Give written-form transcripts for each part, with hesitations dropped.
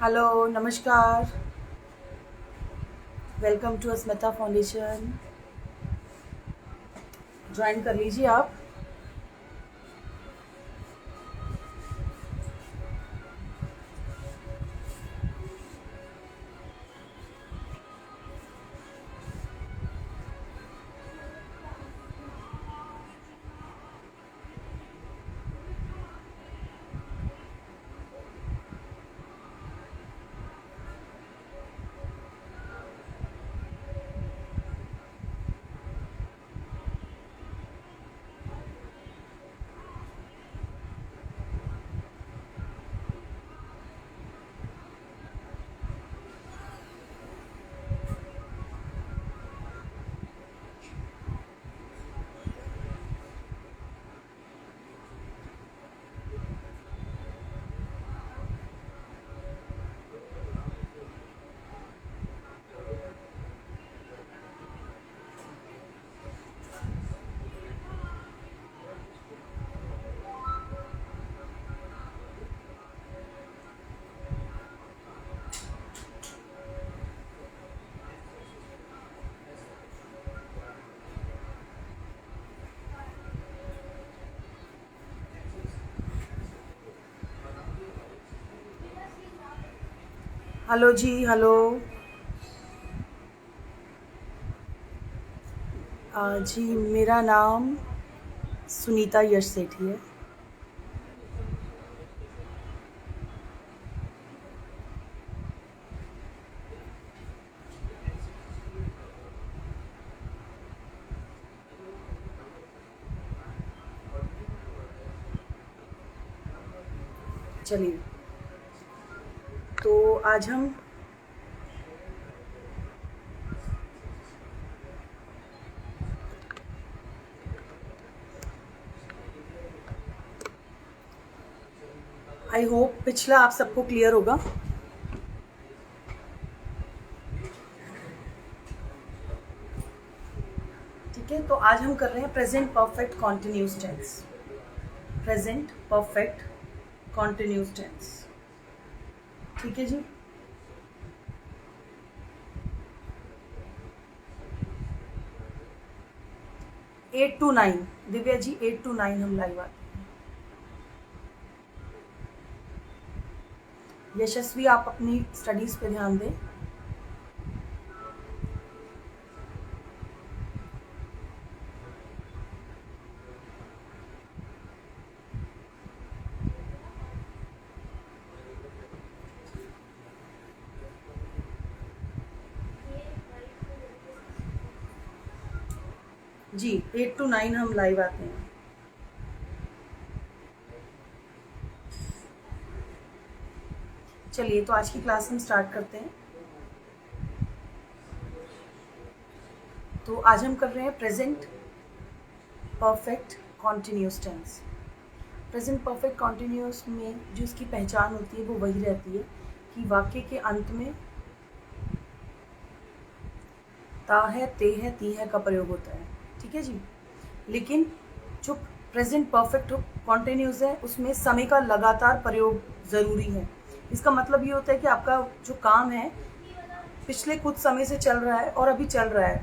Hello, नमस्कार। Welcome to Asmita foundation. Join कर लीजिए आप। हेलो जी, हेलो। जी, मेरा नाम सुनीता यश सेठी है। चलिए, तो आज हम आई होप पिछला आप सबको क्लियर होगा। ठीक है, तो आज हम कर रहे हैं present perfect continuous tense. Present perfect continuous tense. ठीक है जी। 8 to 9, दिव्या जी, 8 to 9 हम लाइव आते हैं। यशस्वी, आप अपनी स्टडीज पे ध्यान दें। जी, 8 to 9 हम लाइव आते हैं। चलिए, तो आज की क्लास हम स्टार्ट करते हैं। तो आज हम कर रहे हैं present perfect continuous tense. Present perfect continuous में जो इसकी पहचान होती है वो वही रहती है कि वाक्य के अंत में ता है, ते है, ती है का प्रयोग होता है। ठीक है जी। लेकिन जो प्रेजेंट परफेक्ट कॉन्टिन्यूस है उसमें समय का लगातार प्रयोग ज़रूरी है। इसका मतलब ये होता है कि आपका जो काम है पिछले कुछ समय से चल रहा है और अभी चल रहा है।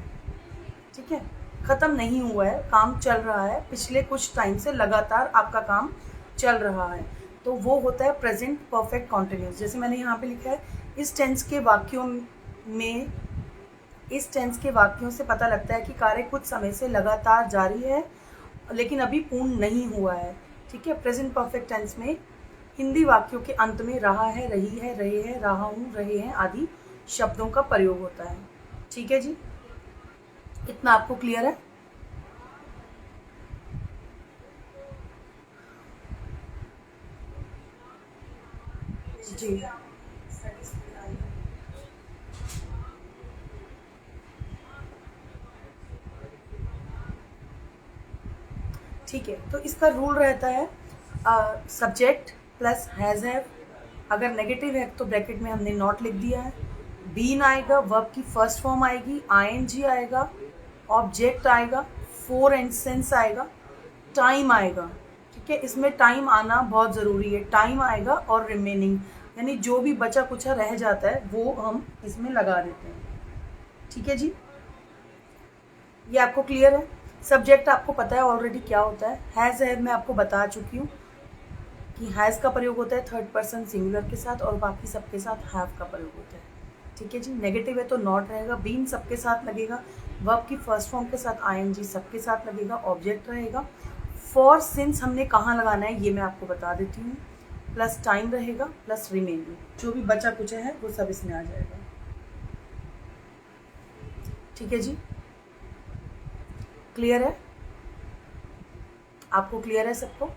ठीक है, ख़त्म नहीं हुआ है, काम चल रहा है, पिछले कुछ टाइम से लगातार आपका काम चल रहा है, तो वो होता है प्रेजेंट परफेक्ट कॉन्टिन्यूस। जैसे मैंने यहाँ पे लिखा है, इस टेंस के वाक्यों से पता लगता है कि कार्य कुछ समय से लगातार जारी है लेकिन अभी पूर्ण नहीं हुआ है। ठीक है, प्रेजेंट परफेक्ट टेंस में हिंदी वाक्यों के अंत में रहा है, रही है, रहे हैं, रहा हूँ, रहे हैं आदि शब्दों का प्रयोग होता है। ठीक है जी, इतना आपको क्लियर है? जी, ठीक है। तो इसका रूल रहता है सब्जेक्ट प्लस हैज़ हैव। अगर नेगेटिव है तो ब्रैकेट में हमने नॉट लिख दिया है। बीन आएगा, वर्ब की फर्स्ट फॉर्म आएगी, आईएनजी आएगा, ऑब्जेक्ट आएगा, फोर एंड सेंस आएगा, टाइम आएगा। ठीक है, इसमें टाइम आना बहुत ज़रूरी है। टाइम आएगा और रिमेनिंग, यानी जो भी बचा कुचा रह जाता है वो हम इसमें लगा देते हैं। ठीक है जी, ये आपको क्लियर है। सब्जेक्ट आपको पता है ऑलरेडी क्या होता है। हैज़ मैं आपको बता चुकी हूँ कि हैज़ का प्रयोग होता है थर्ड पर्सन सिंगुलर के साथ और बाकी सबके साथ हैव का प्रयोग होता है। ठीक है जी, नेगेटिव है तो नॉट रहेगा, बीन सबके साथ लगेगा, वर्ब की फर्स्ट फॉर्म के साथ आईएनजी सबके साथ लगेगा, ऑब्जेक्ट रहेगा। फॉर सिंस हमने कहाँ लगाना है ये मैं आपको बता देती हूँ, प्लस टाइम रहेगा प्लस रिमेनिंग, जो भी बचा कुचा है वो सब इसमें आ जाएगा। ठीक है जी, क्लियर है? आपको क्लियर है सबको?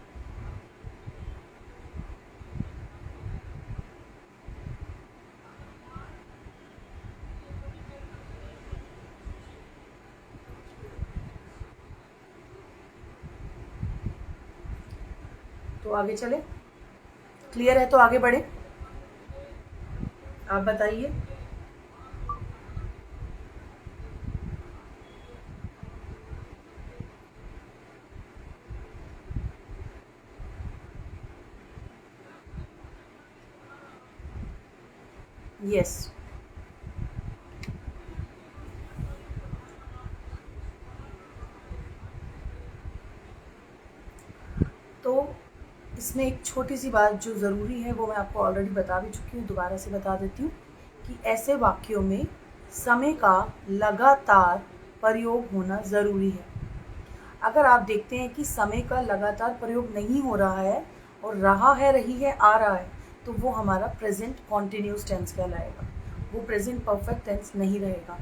तो आगे चले, क्लियर है तो आगे बढ़े, आप बताइए। यस, तो इसमें एक छोटी सी बात जो ज़रूरी है वो मैं आपको ऑलरेडी बता भी चुकी हूँ, दोबारा से बता देती हूँ कि ऐसे वाक्यों में समय का लगातार प्रयोग होना ज़रूरी है। अगर आप देखते हैं कि समय का लगातार प्रयोग नहीं हो रहा है और रहा है, रही है, आ रहा है, तो वो हमारा प्रेजेंट कॉन्टिन्यूस टेंस कहलाएगा, वो प्रेजेंट परफेक्ट टेंस नहीं रहेगा।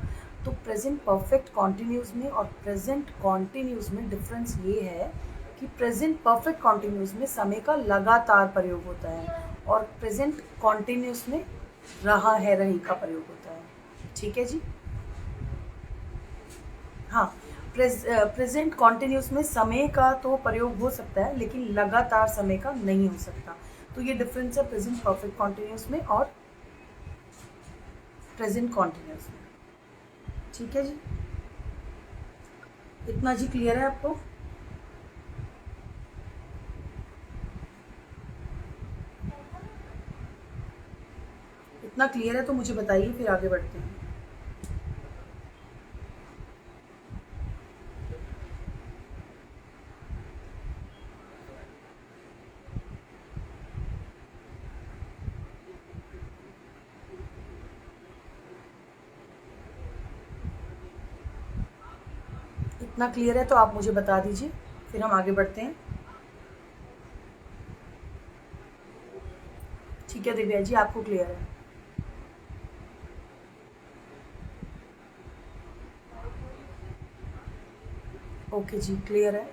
तो प्रेजेंट परफेक्ट कॉन्टिन्यूस में और प्रेजेंट कॉन्टिन्यूस में डिफरेंस ये है कि प्रेजेंट परफेक्ट कॉन्टिन्यूस में समय का लगातार प्रयोग होता है और प्रेजेंट कॉन्टिन्यूस में रहा है, रही का प्रयोग होता है। ठीक है जी, हाँ, प्रेजेंट कॉन्टिन्यूस में समय का तो प्रयोग हो सकता है लेकिन लगातार समय का नहीं हो सकता। तो ये डिफरेंस है प्रेजेंट परफेक्ट कॉन्टिन्यूस में और प्रेजेंट कॉन्टिन्यूस में। ठीक है जी, इतना जी क्लियर है आपको? इतना क्लियर है तो मुझे बताइए, फिर आगे बढ़ते हैं। इतना क्लियर है तो आप मुझे बता दीजिए, फिर हम आगे बढ़ते हैं। ठीक है दिव्या जी, आपको क्लियर है? ओके जी, क्लियर है।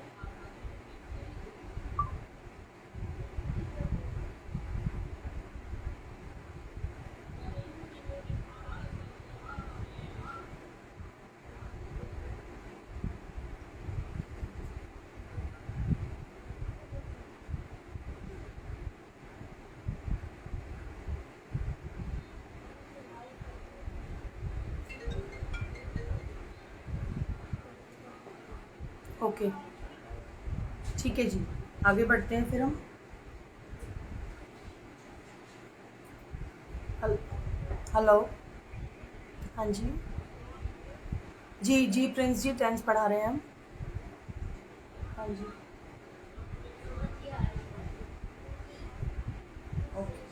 ओके, ठीक है जी, आगे बढ़ते हैं फिर हम। हेलो, हाँ जी, जी जी प्रिंस जी, टेंस पढ़ा रहे हैं हम। हाँ जी, ओके,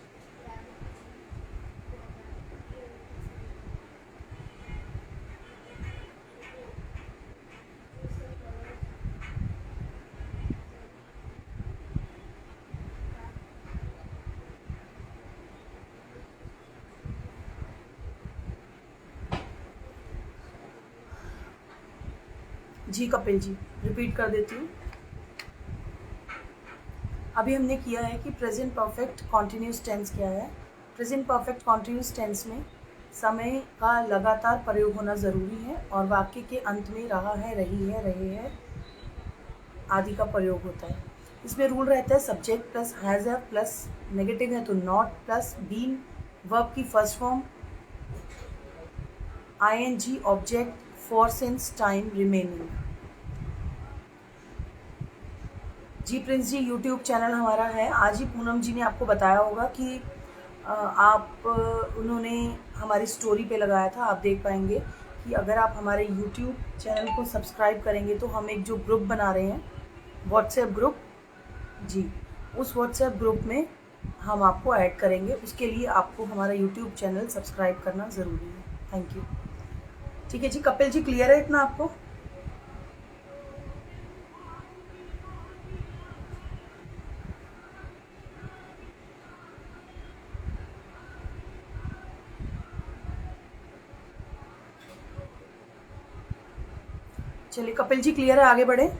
जी कपिल जी, रिपीट कर देती हूँ। अभी हमने किया है कि प्रेजेंट परफेक्ट कॉन्टिन्यूस टेंस क्या है। प्रेजेंट परफेक्ट कॉन्टिन्यूस टेंस में समय का लगातार प्रयोग होना ज़रूरी है और वाक्य के अंत में रहा है, रही है, रहे है आदि का प्रयोग होता है। इसमें रूल रहता है सब्जेक्ट प्लस हैज़ है प्लस नेगेटिव है तो नॉट प्लस बीन, वर्ब की first form, ING, object, for, since, time, remaining. जी प्रिंस जी, यूट्यूब चैनल हमारा है। आज ही पूनम जी ने आपको बताया होगा कि उन्होंने हमारी स्टोरी पे लगाया था, आप देख पाएंगे कि अगर आप हमारे यूट्यूब चैनल को सब्सक्राइब करेंगे तो हम एक जो ग्रुप बना रहे हैं, व्हाट्सएप ग्रुप जी, उस व्हाट्सएप ग्रुप में हम आपको ऐड करेंगे। उसके लिए आपको हमारा यूट्यूब चैनल सब्सक्राइब करना ज़रूरी है। Thank you. ठीक है जी, कपिल जी क्लियर है इतना आपको? चलिए कपिल जी क्लियर है, आगे बढ़े।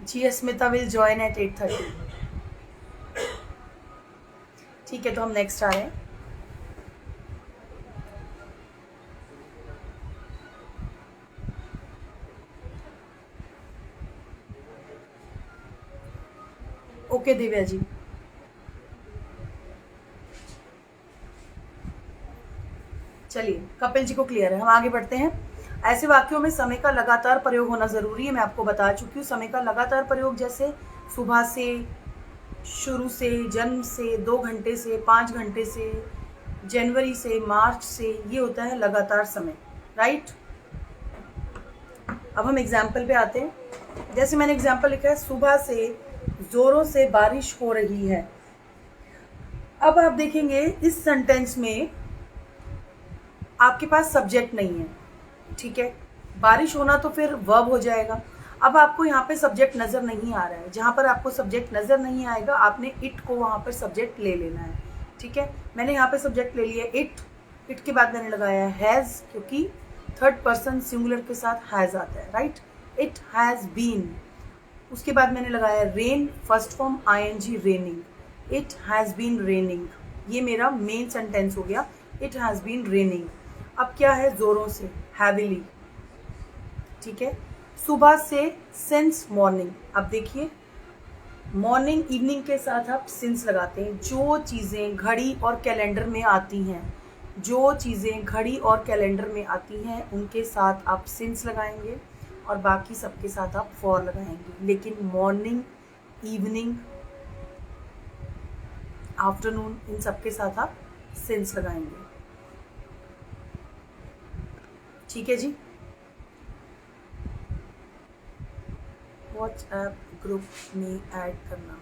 जी स्मिता विल ज्वाइन एट 8:30। ठीक है, तो हम नेक्स्ट आ रहे हैं। ओके दिव्या जी, चलिए कपिल जी को क्लियर है, हम आगे बढ़ते हैं। ऐसे वाक्यों में समय का लगातार प्रयोग होना ज़रूरी है। मैं आपको बता चुकी हूँ समय का लगातार प्रयोग, जैसे सुबह से, शुरू से, जन्म से, 2 घंटे से, 5 घंटे से, जनवरी से, मार्च से, ये होता है लगातार समय, राइट। अब हम एग्जाम्पल पे आते हैं। जैसे मैंने एग्जाम्पल लिखा है, सुबह से जोरों से बारिश हो रही है। अब आप देखेंगे इस सेंटेंस में आपके पास सब्जेक्ट नहीं है, ठीक है। बारिश होना तो फिर वर्ब हो जाएगा। अब आपको यहाँ पे सब्जेक्ट नज़र नहीं आ रहा है। जहाँ पर आपको सब्जेक्ट नज़र नहीं आएगा, आपने इट को वहाँ पर सब्जेक्ट ले लेना है, ठीक है। मैंने यहाँ पे सब्जेक्ट ले लिया इट। इट के बाद मैंने लगाया हैज़, क्योंकि थर्ड पर्सन सिंगुलर के साथ हैज़ आता है, राइट। It has been. उसके बाद मैंने लगाया rain, first form ING, raining. It has been raining. ये मेरा मेन सेंटेंस हो गया, इट हैज़ बीन रेनिंग। अब क्या है, जोरों से, हैविली, ठीक है। सुबह से, सिंस मॉर्निंग। अब देखिए मॉर्निंग इवनिंग के साथ आप सिंस लगाते हैं। जो चीज़ें घड़ी और कैलेंडर में आती हैं, जो चीज़ें घड़ी और कैलेंडर में आती हैं उनके साथ आप सिंस लगाएंगे और बाकी सबके साथ आप फॉर लगाएंगे। लेकिन मॉर्निंग, इवनिंग, आफ्टरनून, इन सबके साथ आप सिंस लगाएंगे, ठीक है जी। व्हाट्सएप ग्रुप में ऐड करना है,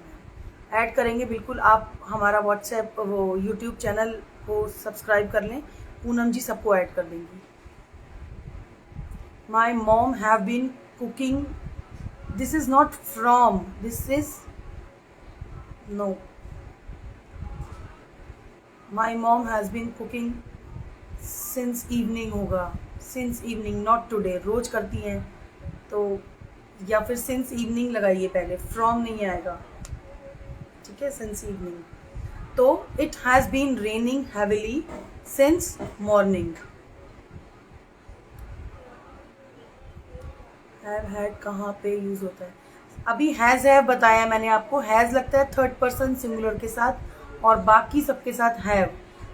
ऐड करेंगे बिल्कुल। आप हमारा व्हाट्सएप वो यूट्यूब चैनल को सब्सक्राइब कर लें, पूनम जी सबको ऐड कर देंगी। My mom have been cooking, this is not from, this is no, my mom has been cooking since evening होगा, सिंस इवनिंग, नॉट टुडे। रोज करती हैं तो, या फिर सिंस इवनिंग लगाइए पहले, फ्रॉम नहीं आएगा, ठीक है, सिंस इवनिंग। तो it has been raining heavily since morning. Have had कहाँ पे यूज होता है? अभी हैज़ हैव बताया मैंने आपको। हैज़ लगता है थर्ड पर्सन सिंगुलर के साथ और बाकी सबके साथ हैव,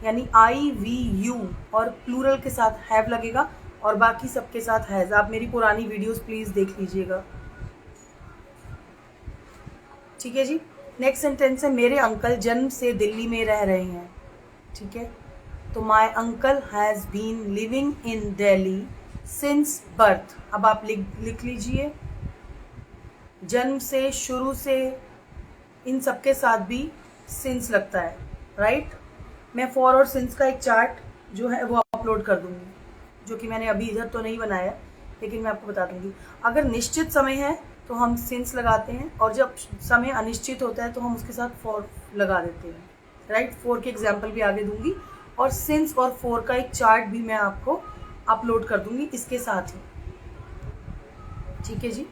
यानी आई वी यू, और प्लूरल के साथ हैव लगेगा और बाकी सबके साथ हैज़। आप मेरी पुरानी वीडियोस प्लीज़ देख लीजिएगा, ठीक है जी। नेक्स्ट सेंटेंस है, मेरे अंकल जन्म से दिल्ली में रह रहे हैं, ठीक है। तो my uncle has been living in Delhi since birth. अब आप लिख लीजिए, जन्म से, शुरू से, इन सब के साथ भी सिंस लगता है, राइट। मैं फॉर और सिंस का एक चार्ट जो है वो अपलोड कर दूंगी, जो कि मैंने अभी इधर तो नहीं बनाया, लेकिन मैं आपको बता दूंगी। अगर निश्चित समय है तो हम सिंस लगाते हैं, और जब समय अनिश्चित होता है तो हम उसके साथ फॉर लगा देते हैं, राइट। फॉर के एग्जाम्पल भी आगे दूंगी, और सिंस और फॉर का एक चार्ट भी मैं आपको अपलोड कर दूंगी इसके साथ ही, ठीक है जी।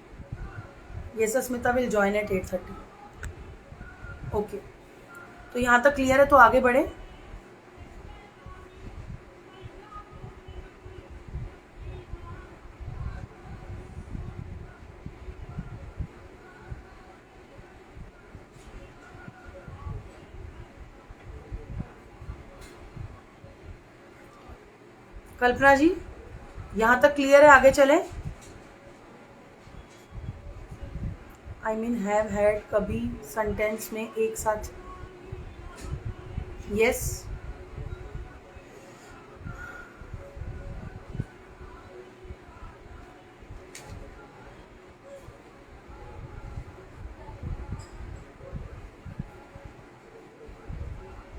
Yes Smita will join at 8:30। Okay, तो यहाँ तक क्लियर है, तो आगे बढ़े। कल्पना जी यहाँ तक क्लियर है, आगे चलें। आई मीन हैव हैड कभी सेंटेंस में एक साथ। यस।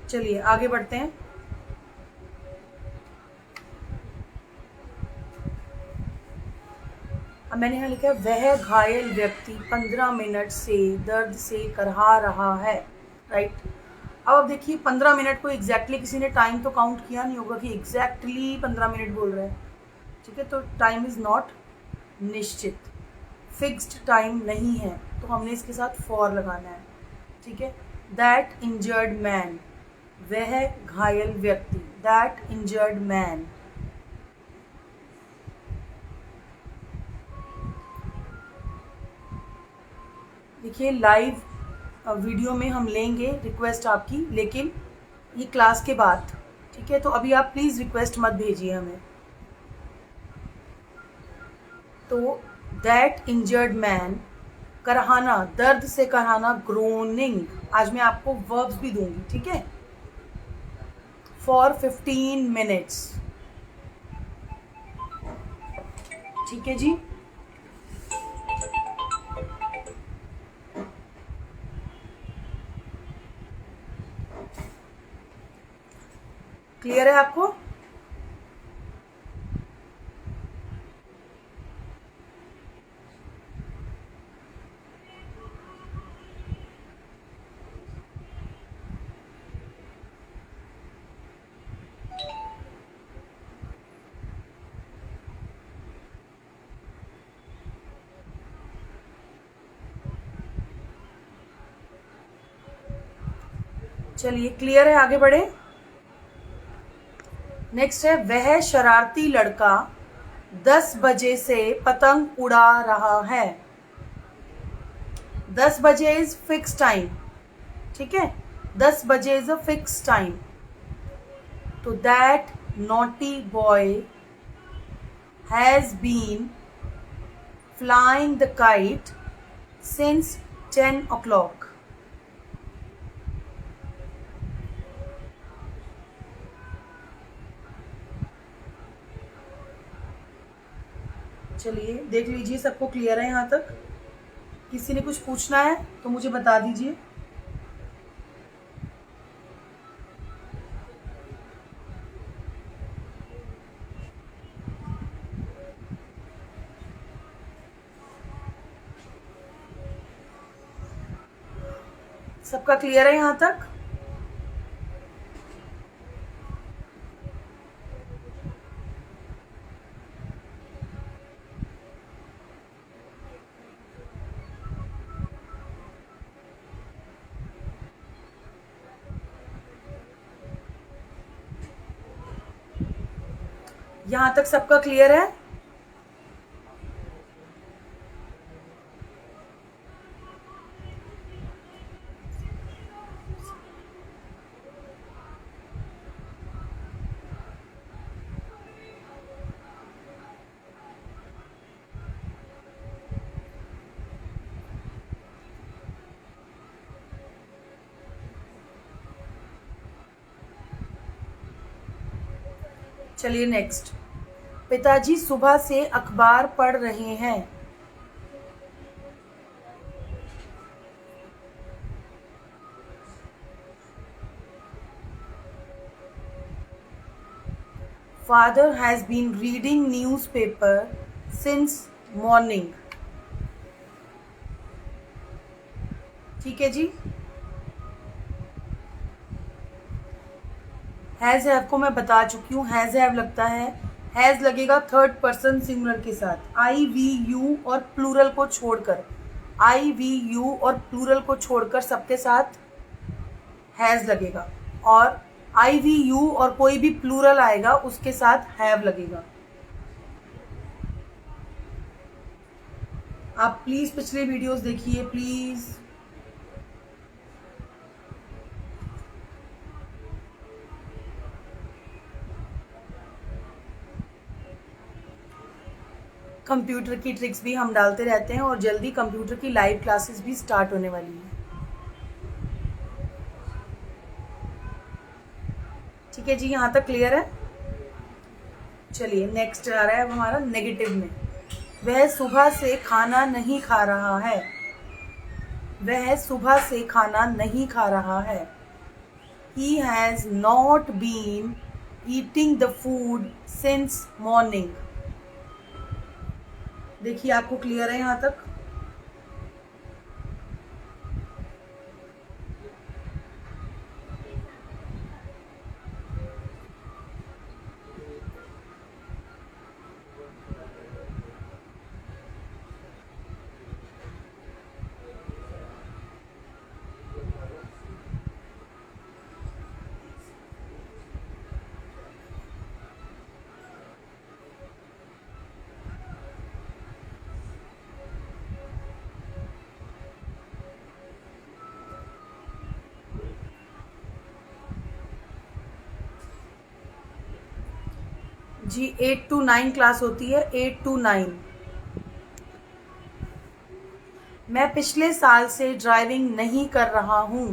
चलिए आगे बढ़ते हैं। अब मैंने यहाँ लिखा है वह घायल व्यक्ति 15 मिनट से दर्द से करहा रहा है। राइट। अब देखिए 15 मिनट को एग्जैक्टली किसी ने टाइम तो काउंट किया नहीं होगा कि एग्जैक्टली 15 मिनट बोल रहा है। ठीक है, तो टाइम इज़ नॉट निश्चित, फिक्स्ड टाइम नहीं है, तो हमने इसके साथ फॉर लगाना है। ठीक है। दैट इंजर्ड मैन, वह घायल व्यक्ति, दैट इंजर्ड मैन। देखिए लाइव वीडियो में हम लेंगे रिक्वेस्ट आपकी, लेकिन ये क्लास के बाद। ठीक है, तो अभी आप प्लीज़ रिक्वेस्ट मत भेजिए हमें। तो दैट इंजर्ड मैन, करहाना, दर्द से करहाना, ग्रोनिंग। आज मैं आपको वर्ब्स भी दूंगी। ठीक है। For 15 minutes. ठीक है जी। क्लियर है आपको? चलिए क्लियर है, आगे बढ़े। नेक्स्ट है वह शरारती लड़का 10 बजे से पतंग उड़ा रहा है। 10 बजे इज फिक्स टाइम। ठीक है, 10 बजे इज अ फिक्स टाइम। तो that naughty boy has been flying the kite since 10 o'clock। चलिए देख लीजिए, सबको क्लियर है यहाँ तक? किसी ने कुछ पूछना है तो मुझे बता दीजिए। सबका क्लियर है यहाँ तक? यहाँ तक सबका क्लियर है? चलिए नेक्स्ट। पिताजी सुबह से अखबार पढ़ रहे हैं। Father has been reading newspaper since morning। ठीक है जी। हैज़ हैव को मैं बता चुकी हूँ, हैज़ हैव लगता है, हैज़ लगेगा थर्ड पर्सन सिंगुलर के साथ, आई वी यू और प्लूरल को छोड़कर, आई वी यू और प्लूरल को छोड़कर सबके साथ हैज़ लगेगा, और आई वी यू और कोई भी प्लूरल आएगा उसके साथ हैव लगेगा। आप प्लीज़ पिछले वीडियोस देखिए प्लीज़। कंप्यूटर की ट्रिक्स भी हम डालते रहते हैं और जल्दी कंप्यूटर की लाइव क्लासेस भी स्टार्ट होने वाली हैं। ठीक है जी, यहाँ तक क्लियर है। चलिए नेक्स्ट आ रहा है अब हमारा नेगेटिव में। वह सुबह से खाना नहीं खा रहा है। वह सुबह से खाना नहीं खा रहा है। He has not been eating the food since morning. देखिए आपको क्लियर है यहाँ तक। जी 8 to 9 क्लास होती है, 8 to 9। मैं पिछले साल से ड्राइविंग नहीं कर रहा हूँ।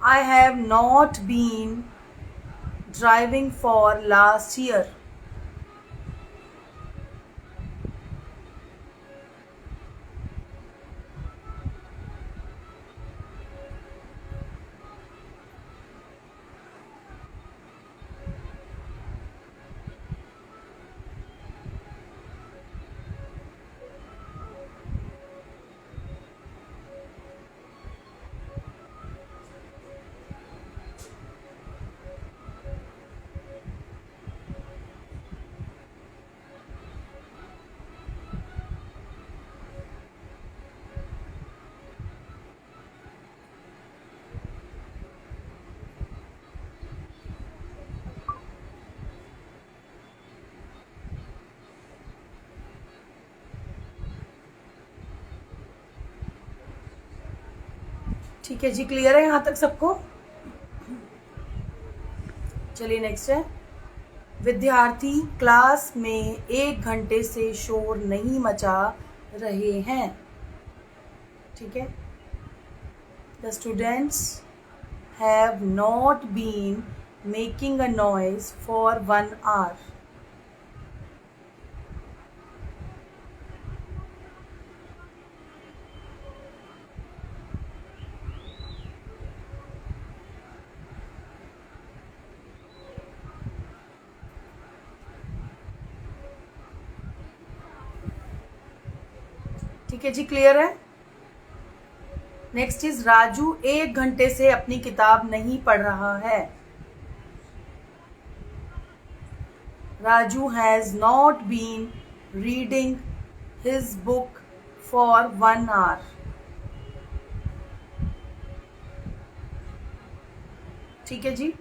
I have not been driving for last year. ठीक है जी, क्लियर है यहाँ तक सबको। चलिए नेक्स्ट है, विद्यार्थी क्लास में 1 घंटे से शोर नहीं मचा रहे हैं। ठीक है, the students have not been making a noise for 1 hour। ठीक है जी, क्लियर है। नेक्स्ट इज राजू 1 घंटे से अपनी किताब नहीं पढ़ रहा है। Raju has not been reading his book for 1 hour। ठीक है जी,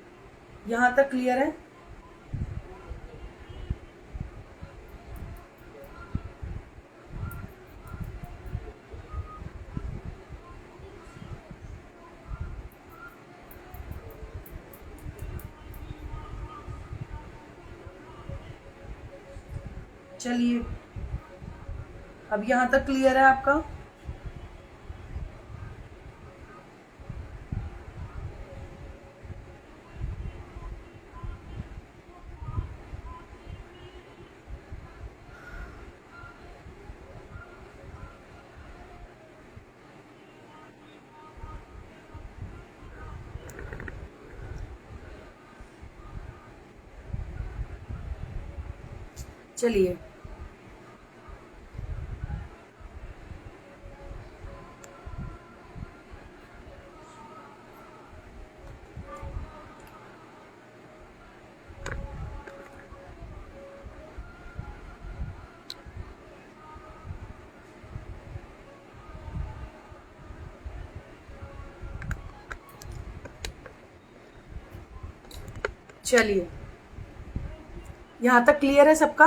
यहाँ तक क्लियर है। चलिए अब यहाँ तक क्लियर है आपका। चलिए चलिए यहाँ तक क्लियर है सबका।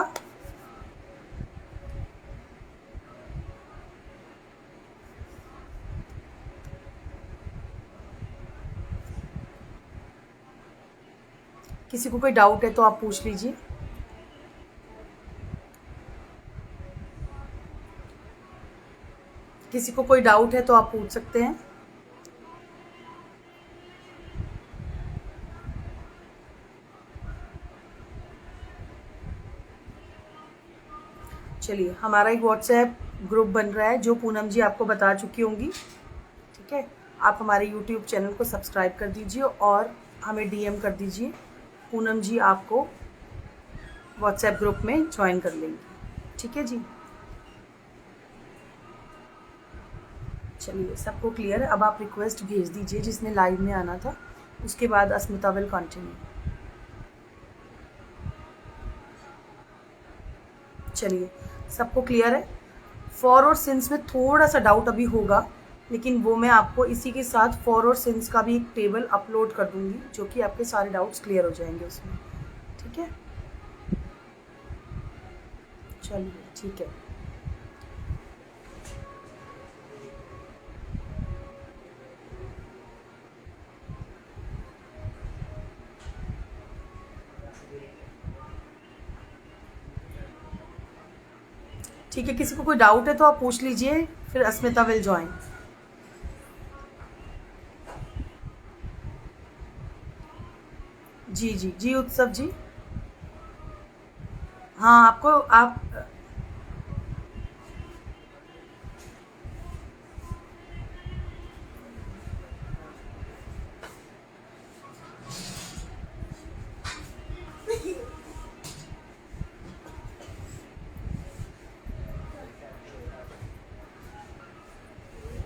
किसी को कोई डाउट है तो आप पूछ लीजिए। किसी को कोई डाउट है तो आप पूछ सकते हैं। चलिए, हमारा एक व्हाट्सएप ग्रुप बन रहा है जो पूनम जी आपको बता चुकी होंगी। ठीक है, आप हमारे यूट्यूब चैनल को सब्सक्राइब कर दीजिए और हमें डीएम कर दीजिए, पूनम जी आपको व्हाट्सएप ग्रुप में ज्वाइन कर लेंगे। ठीक है जी, चलिए सबको क्लियर है। अब आप रिक्वेस्ट भेज दीजिए जिसने लाइव में आना था, उसके बाद अस्मिता विल कंटिन्यू। चलिए, सबको क्लियर है। फॉर और सिंस में थोड़ा सा डाउट अभी होगा, लेकिन वो मैं आपको इसी के साथ फॉर और सिंस का भी एक टेबल अपलोड कर दूंगी, जो कि आपके सारे डाउट्स क्लियर हो जाएंगे उसमें। ठीक है, चलिए ठीक है। ठीक है, किसी को कोई डाउट है तो आप पूछ लीजिए, फिर अस्मिता विल ज्वाइन। जी जी जी, उत्सव जी। हाँ, आपको आप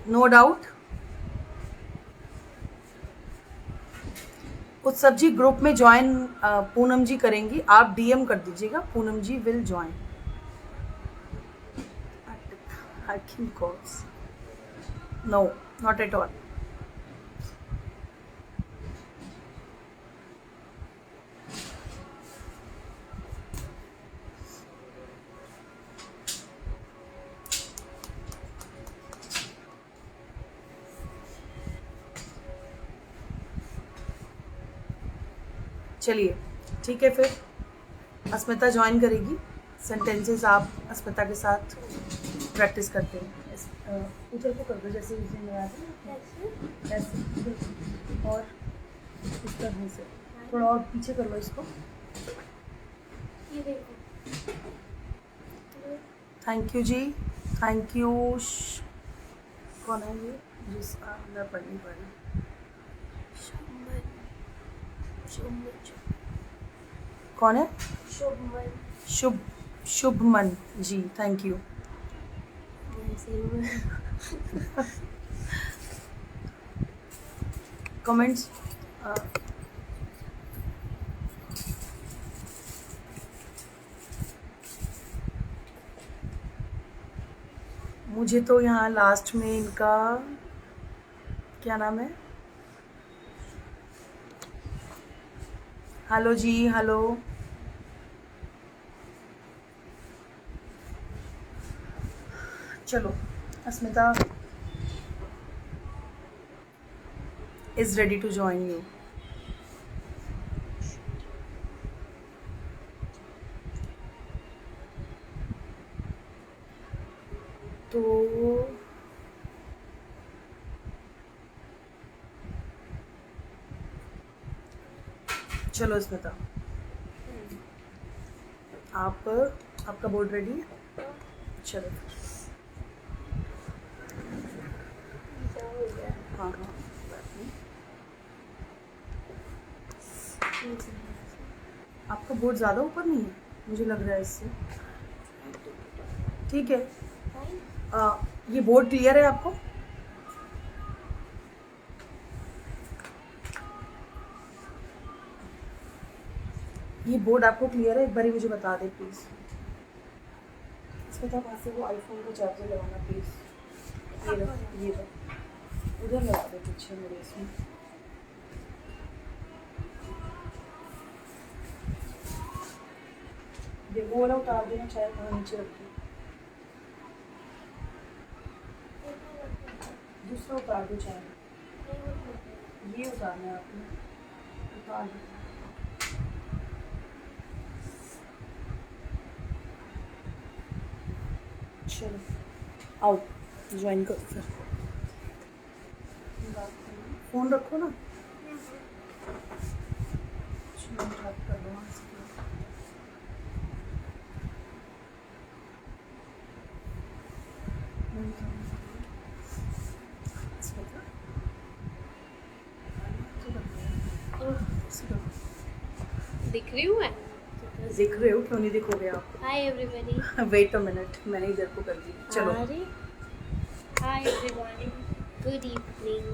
no doubt. Utsav ji group में ज्वाइन पूनम जी करेंगी, आप डीएम कर दीजिएगा, Poonam ji will join. Hacking calls. No, not at all. चलिए ठीक है, फिर अस्मिता ज्वाइन करेगी। सेंटेंसेस आप अस्मिता के साथ प्रैक्टिस करते हैं। उधर को कर दो जैसे उस दिन आया ऐसे, और इस तरह से थोड़ा और पीछे कर लो इसको। थैंक यू जी, थैंक यू। कौन है ये जिस मैं पढ़ नहीं पा रही? कौन है? शुभ शुभमन जी, थैंक यू। कमेंट्स मुझे तो यहाँ लास्ट में इनका क्या नाम है? हेलो जी, हेलो। चलो, अस्मिता is ready to join you. तो चलो अस्मिता, आपका बोर्ड रेडी है? चलो, हाँ हाँ, आपका बोर्ड ज़्यादा ऊपर नहीं है, मुझे लग रहा है इससे। ठीक है, ये बोर्ड क्लियर है आपको? ये बोर्ड आपको क्लियर है? एक बार मुझे बता दे प्लीज़। इसमें तो वहाँ से वो आईफोन को चार्जर लगाना प्लीज़। ये उधर लगा दे पीछे मेरे इसमें। ये वो वाला उतार देना, चाहे वहाँ नीचे रख दो। दूसरा उतार दो, चाहे ये उतारना है आपने, उतार दो। चलो आओ, ज्वाइन करो फिर। फ़ोन रखो ना। चलो, बात कर लो वहाँ से। दिख रही हूँ मैं? दिख रहे हो, क्यों नहीं दिखोगे आप? Hi everybody. Wait a minute, मैंने इधर को कर दी। चलो। अरे हाय एवरीवन, गुड इवनिंग।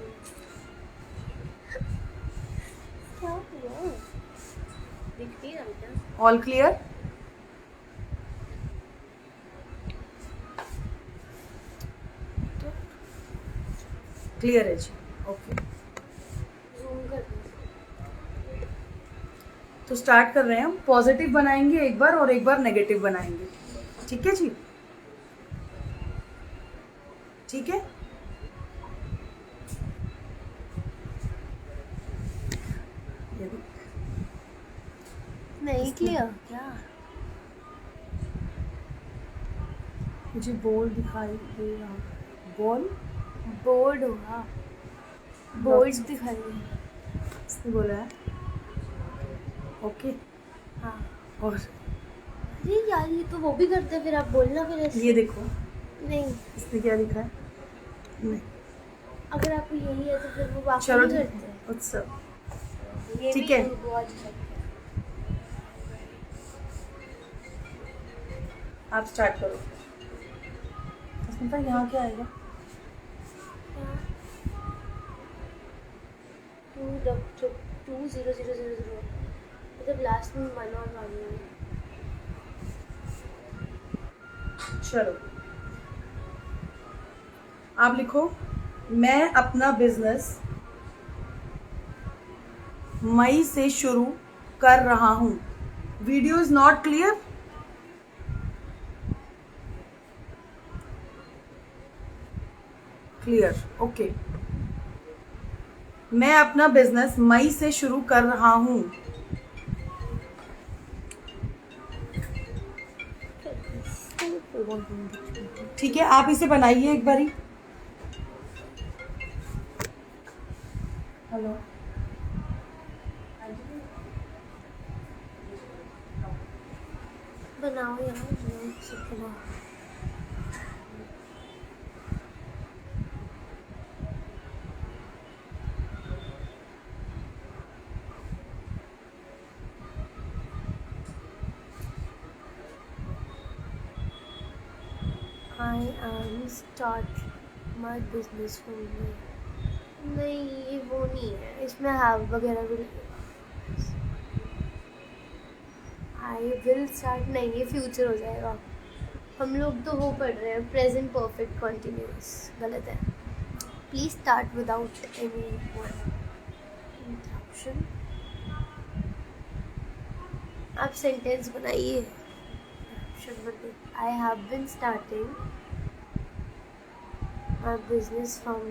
क्या हुआ? दिख नहीं रहा क्या? All clear? क्लियर है जी, ओके। जूम कर दो। तो स्टार्ट कर रहे हैं हम। पॉजिटिव बनाएंगे एक बार और एक बार नेगेटिव बनाएंगे, ठीक है जी? ठीक है। ये देख। नहीं क्लियर क्या? मुझे बॉल दिखाई दे रहा। बॉल बोर्ड होगा, बोर्ड दिखाई दे रहा। इसने बोला है ओके। हाँ। और अरे यार ये तो वो भी करते हैं, फिर आप बोलना फिर ऐसे। ये देखो, नहीं, इसने क्या लिखा है? नहीं। अगर आपको यही है तो फिर वो बाकी चलो नहीं ठीक करते है, उत्सव। हैं। ये ठीक भी है। बहुत अच्छा है। आप स्टार्ट करो। उसमें यहाँ क्या आएगा? टू 0 0 0 0 मतलब लास्ट में 1 और 1 है। चलो, आप लिखो, मैं अपना बिजनेस मई से शुरू कर रहा हूँ। Video is not clear? Clear, okay. मैं अपना बिजनेस मई से शुरू कर रहा हूँ। ठीक है, आप इसे बनाइए एक बारी। हेलो, बनाओ यार, सब बनाओ। I am start my business only। नहीं ये वो नहीं है, इसमें हैव वगैरह भी नहीं है। आई विल स्टार्ट, नहीं ये फ्यूचर हो जाएगा। हम लोग तो वो पढ़ रहे हैं प्रेजेंट परफेक्ट कॉन्टिन्यूस, गलत है। Please start without any interruption. आप सेंटेंस बनाइए। I have been starting my business from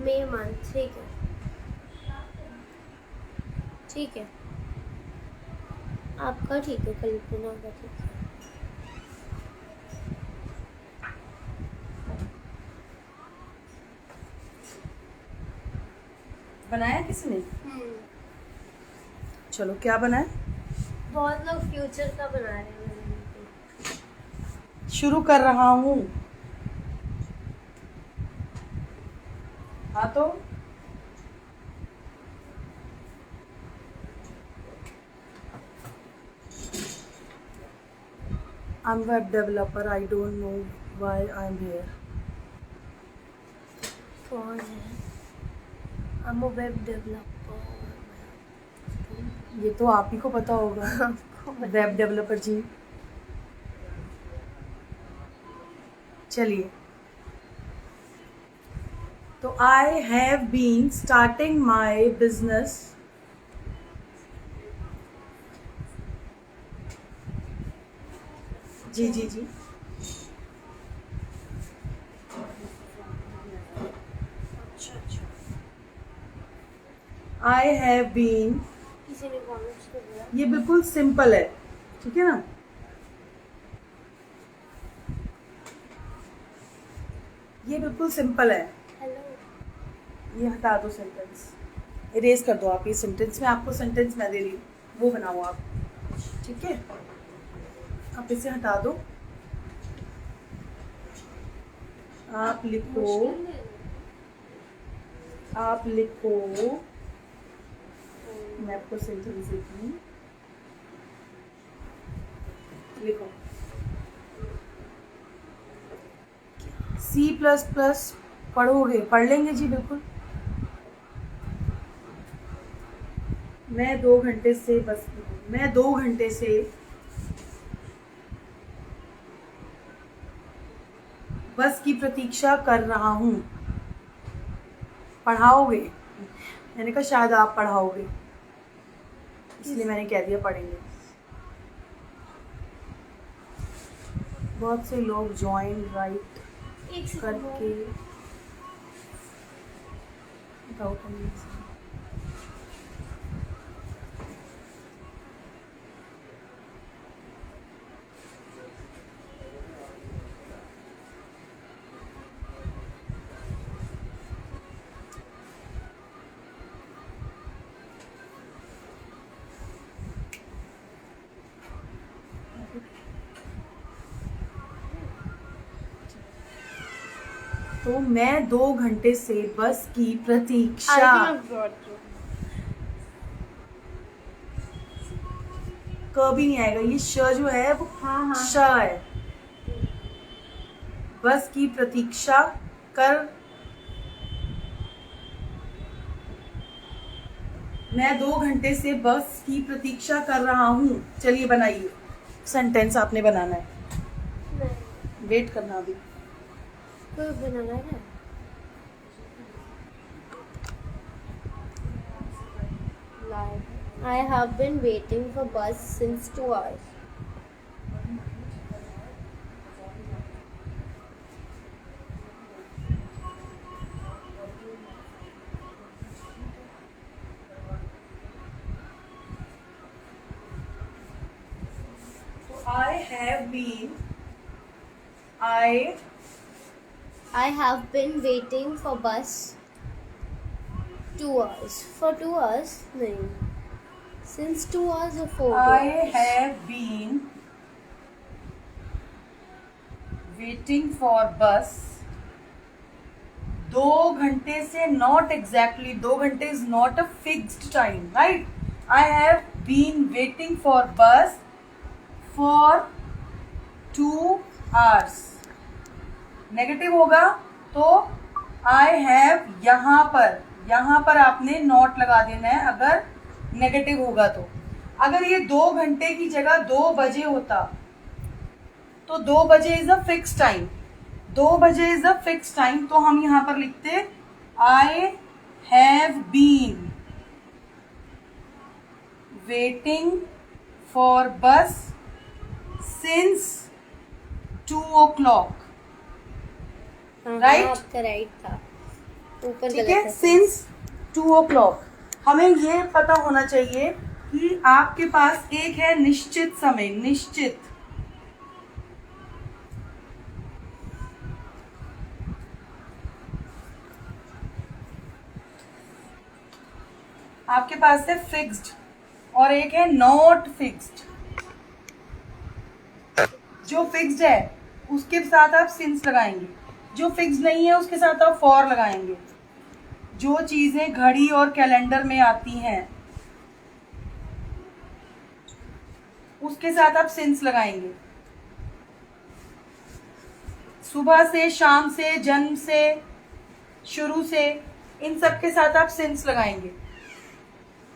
May month. ठीक है, ठीक है। आपका ठीक है, कल्पना का ठीक है। बनाया किसने? चलो, क्या बनाया? बहुत लोग फ्यूचर का बना रहे हैं। शुरू कर रहा हूँ। हाँ तो I'm web developer. I don't know why I'm here. कौन है? I'm a web developer। ये तो आप ही को पता होगा। वेब डेवलपर जी। चलिए, तो I have been starting my business जी जी जी। आई हैव बीन, किसी ने कमेंट्स कर दिया। ये बिल्कुल सिंपल है, ठीक है ना? ये बिल्कुल सिंपल है। हेलो। ये हटा दो सेंटेंस, इरेज कर दो आप ये सेंटेंस में, आपको सेंटेंस मैं दे रही हूँ वो बनाओ आप, ठीक है। आप इसे हटा दो। आप लिखो मैं आपको सेंटेंस देती हूँ, लिखो C++ पढ़ोगे, पढ़ लेंगे जी बिल्कुल। मैं 2 घंटे से बस की प्रतीक्षा कर रहा हूँ। पढ़ाओगे? मैंने कहा शायद आप पढ़ाओगे, इसलिए मैंने कह दिया पढ़ेंगे। बहुत से लोग ज्वाइन राइट करके तो मैं 2 घंटे से बस की प्रतीक्षा कभी नहीं आएगा, ये श जो है वो श है। बस की प्रतीक्षा कर, मैं 2 घंटे से बस की प्रतीक्षा कर रहा हूँ। चलिए बनाइए, सेंटेंस आपने बनाना है, वेट करना अभी। कोई बनाना है? I have been waiting for bus since 2 hours. I have been waiting for bus 2 hours. For 2 hours? नहीं. Since 2 hours or 4 I hours? have been waiting for bus 2 घंटे से, not exactly 2 घंटे is not a fixed time, right? I have been waiting for bus for 2 hours. Negative होगा तो I have यहाँ पर आपने not लगा देना है अगर नेगेटिव होगा तो। अगर ये 2 घंटे की जगह 2 बजे होता तो 2 बजे इज अ फिक्स टाइम, 2 बजे इज अ फिक्स टाइम, तो हम यहां पर लिखते I have been waiting for bus since 2 o'clock. Right? आपका राइट था, ऊपर ठीक गलत है, था। Since 2 o'clock। हमें ये पता होना चाहिए कि आपके पास एक है निश्चित समय, निश्चित, आपके पास है फिक्स्ड और एक है नॉट फिक्स्ड। जो फिक्स्ड है उसके साथ आप सिंस लगाएंगे, जो फिक्स्ड नहीं है उसके साथ आप फॉर लगाएंगे। जो चीजें घड़ी और कैलेंडर में आती हैं उसके साथ आप सिंस लगाएंगे। सुबह से, शाम से, जन्म से, शुरू से, इन सब के साथ आप सिंस लगाएंगे,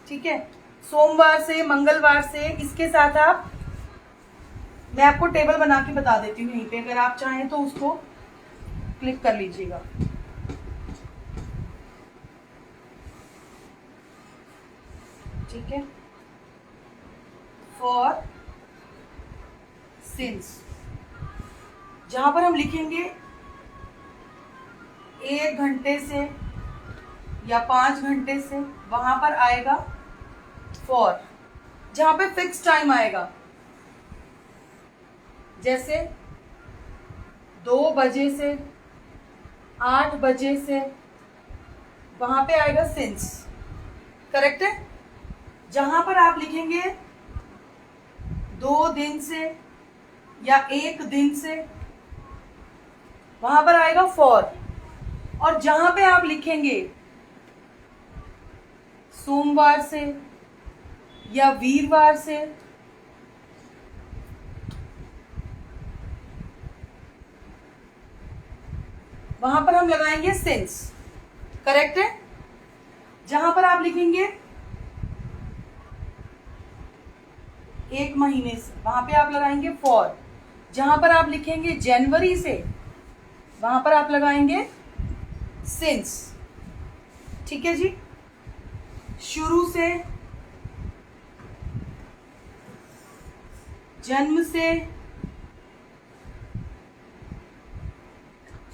ठीक है। सोमवार से, मंगलवार से, इसके साथ आप, मैं आपको टेबल बना के बता देती हूँ यहीं पे, अगर आप चाहें तो उसको क्लिक कर लीजिएगा। ठीक है, फॉर सिंस जहां पर हम लिखेंगे 1 घंटे से या 5 घंटे से, वहां पर आएगा फॉर। जहां पे फिक्स टाइम आएगा, जैसे 2 बजे से 8 बजे से, वहां पे आएगा सिंस। करेक्ट है। जहां पर आप लिखेंगे 2 दिन से या 1 दिन से, वहां पर आएगा फॉर। और जहां पे आप लिखेंगे सोमवार से या वीरवार से, वहां पर हम लगाएंगे सिंस। करेक्ट है। जहां पर आप लिखेंगे 1 महीने से, वहां पे आप लगाएंगे फॉर। जहां पर आप लिखेंगे जनवरी से, वहां पर आप लगाएंगे सिंस। ठीक है जी। शुरू से, जन्म से,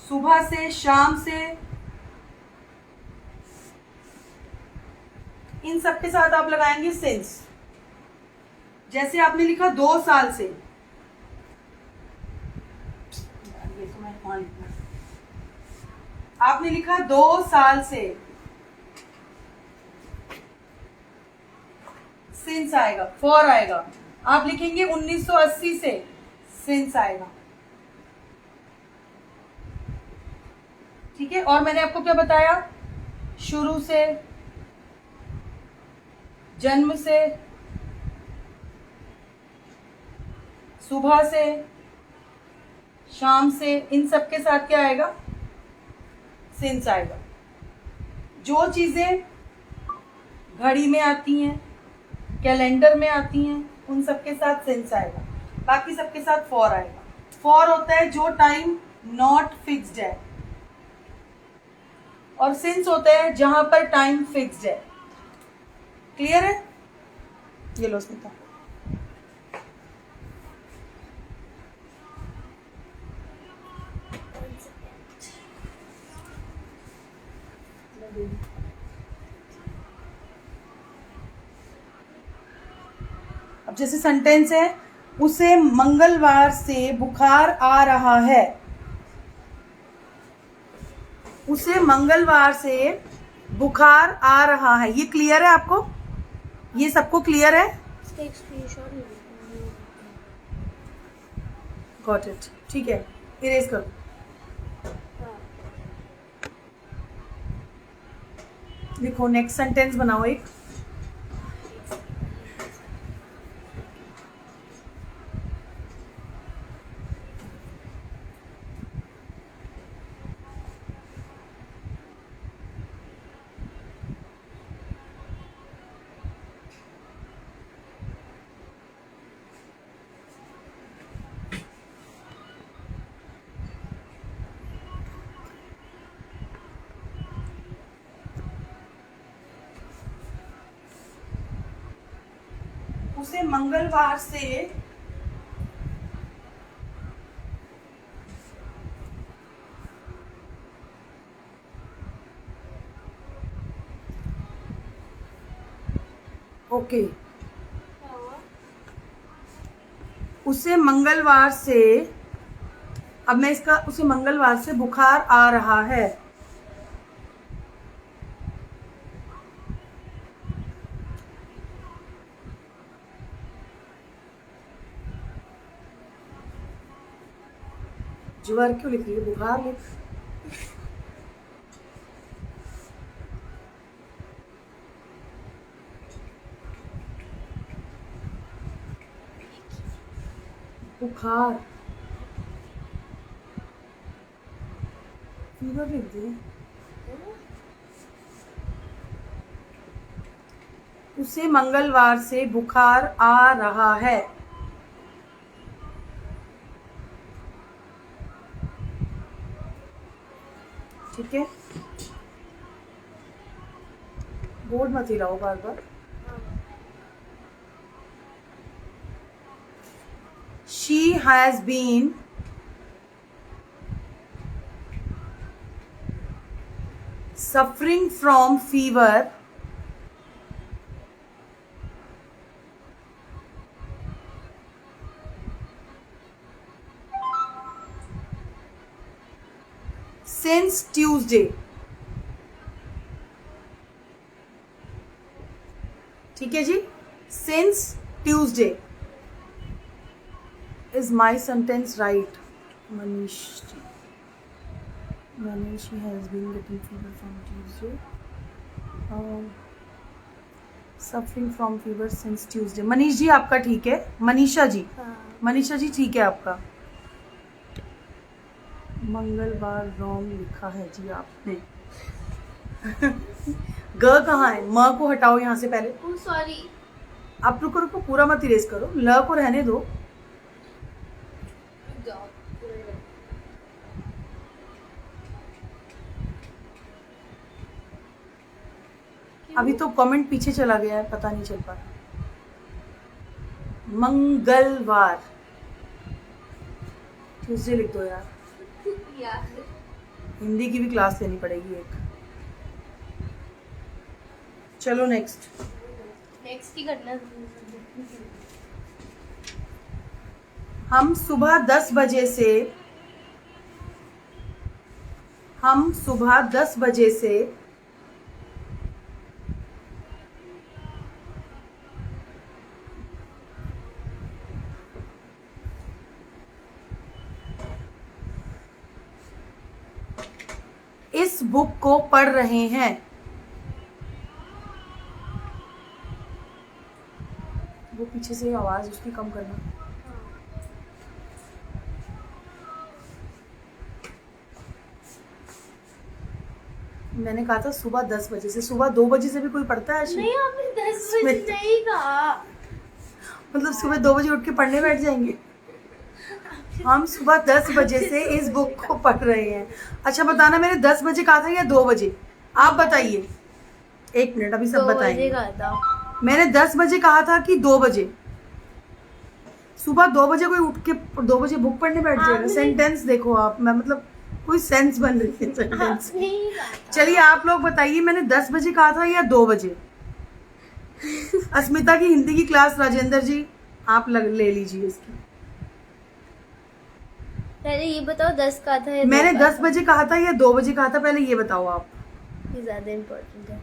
सुबह से, शाम से, इन सब के साथ आप लगाएंगे सिंस। जैसे आपने लिखा 2 साल से, ये तो मैं वहां लिखना, आपने लिखा 2 साल से, सिंस आएगा, फॉर आएगा। आप लिखेंगे 1980 से, सिंस आएगा। ठीक है। और मैंने आपको क्या बताया? शुरू से, जन्म से, सुबह से, शाम से, इन सब के साथ क्या आएगा? सिंस आएगा। जो चीजें घड़ी में आती हैं, कैलेंडर में आती हैं, उन सब के साथ सिंस आएगा। बाकी सबके साथ फॉर आएगा। फॉर होता है जो टाइम नॉट फिक्स्ड है, और सिंस होता है जहां पर टाइम फिक्स्ड है। क्लियर है? ये लो स्मिता। अब जैसे सेंटेंस है, उसे मंगलवार से बुखार आ रहा है। उसे मंगलवार से बुखार आ रहा है। ये क्लियर है आपको? ये सबको क्लियर है? Got it. ठीक है, इरेज करो। लिखो, नेक्स्ट सेंटेंस बनाओ एक। उसे मंगलवार से ओके उसे मंगलवार से, अब मैं इसका, उसे मंगलवार से बुखार आ रहा है। ज्वर क्यों लिख रही है? बुखार लिख। बुखार, फीवर लिख दिए। उसे मंगलवार से बुखार आ रहा है। ठीक है, बोर्ड मत हिलाओ बार बार। She has been suffering from fever since Tuesday, ठीक है जी, since Tuesday is my sentence right? Manish ji, Manish has been getting fever from Tuesday, suffering from fever since Tuesday. Manish ji आपका ठीक है, मनीषा जी, हाँ। मनीषा जी ठीक है आपका। मंगलवार रॉन्ग लिखा है जी आपने। ग कहाँ है? म को हटाओ यहाँ से पहले। Oh sorry. आप रुको रुको, पूरा मत इरेज करो, ल को रहने दो। अभी तो कमेंट पीछे चला गया है, पता नहीं चल पा रहा। मंगलवार, ट्यूसडे लिख दो यार, हिंदी की भी क्लास लेनी पड़ेगी एक। चलो नेक्स्ट ही करना। हम सुबह 10 बजे से इस बुक को पढ़ रहे हैं। वो पीछे से आवाज उसकी कम करना। मैंने कहा था सुबह 10 बजे से, सुबह 2 बजे से भी कोई पढ़ता है? नहीं आपने 10 बजे नहीं कहा। मतलब सुबह 2 बजे उठ के पढ़ने बैठ जाएंगे? हम सुबह 10 बजे से इस बुक को पढ़ रहे हैं। अच्छा बताना, मैंने 10 बजे कहा था या 2 बजे? आप बताइए, 1 मिनट, अभी सब बताएंगे। मैंने 10 बजे कहा था कि 2 बजे? सुबह 2 बजे कोई उठ के 2 बजे बुक पढ़ने बैठ जाएगा? सेंटेंस देखो आप, मैं मतलब कोई सेंस बन रही है सेंटेंस। चलिए आप लोग बताइए, मैंने 10 बजे कहा था या 2 बजे? अस्मिता की हिंदी की क्लास राजेंद्र जी आप ले लीजिए इसकी। पहले ये बताओ 10 कहा था या मैंने 10 बजे कहा था या 2 बजे कहा था, पहले ये बताओ आप। ये ज्यादा इम्पोर्टेंट है।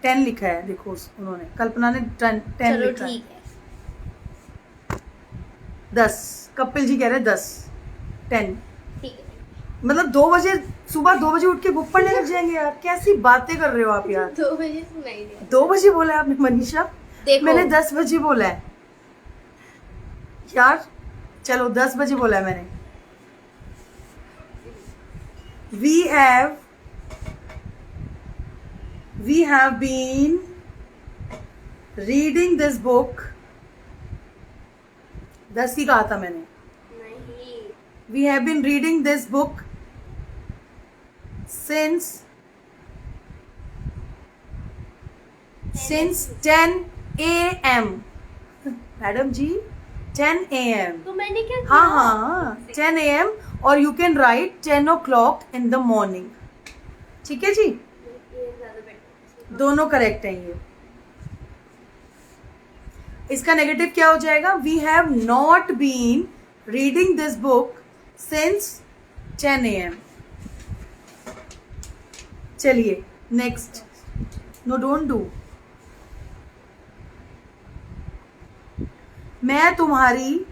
10 लिखा है, देखो उन्होंने, कल्पना ने 10 लिखा है। 10, कपिल जी कह रहे हैं 10, 10 ठीक है। मतलब 2 बजे, सुबह 2 बजे उठ के बुक पढ़ने लग जाएंगे यार? कैसी बातें कर रहे हो आप यार? 2 बजे सुनाई दिया। 2 बजे बोला है आपने मनीषा? मैंने 10 बजे बोला है यार। चलो 10 बजे बोला है मैंने। we have been reading this book। 10 ही कहा था मैंने। नहीं। We have been reading this book since 10 a.m. Madam ji 10 a.m. तो मैंने क्या किया? हाँ 10 a.m. और you can write 10 o'clock in the morning। ठीक है जी, दोनों करेक्ट हैं ये। इसका नेगेटिव क्या हो जाएगा? We have not been reading this book since 10 a.m. चलिए नेक्स्ट। No don't do. मैं तुम्हारी